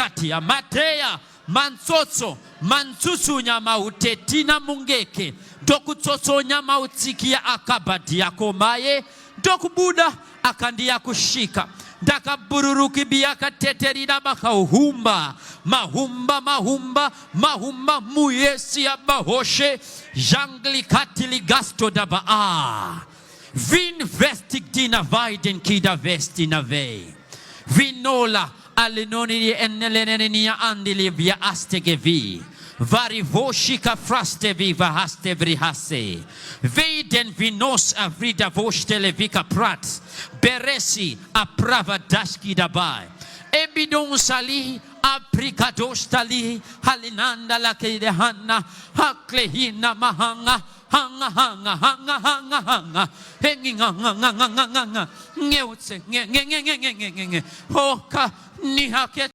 katia mateya mansotso mansusu nyama utetina mungeke dokutsotso nyama utsikia akabadi yako maye dokubuda akandia kushika ndakabururuki biaka teterina makauhumba mahumba muyesi ya bahoshe jangli katili gasto daba vin vestik dina vaiden kida vestina vei vinola alinoni enneleneni ya andili via astegevi varivoshika fraste viva haste vrihase veiden vinos avrida vostele vika prat beresi aprava dashki dabai ebidon sali aprikados tali halinanda lakedehana haklehina mahanga hanga henginga ngeutse nge hoka ni haket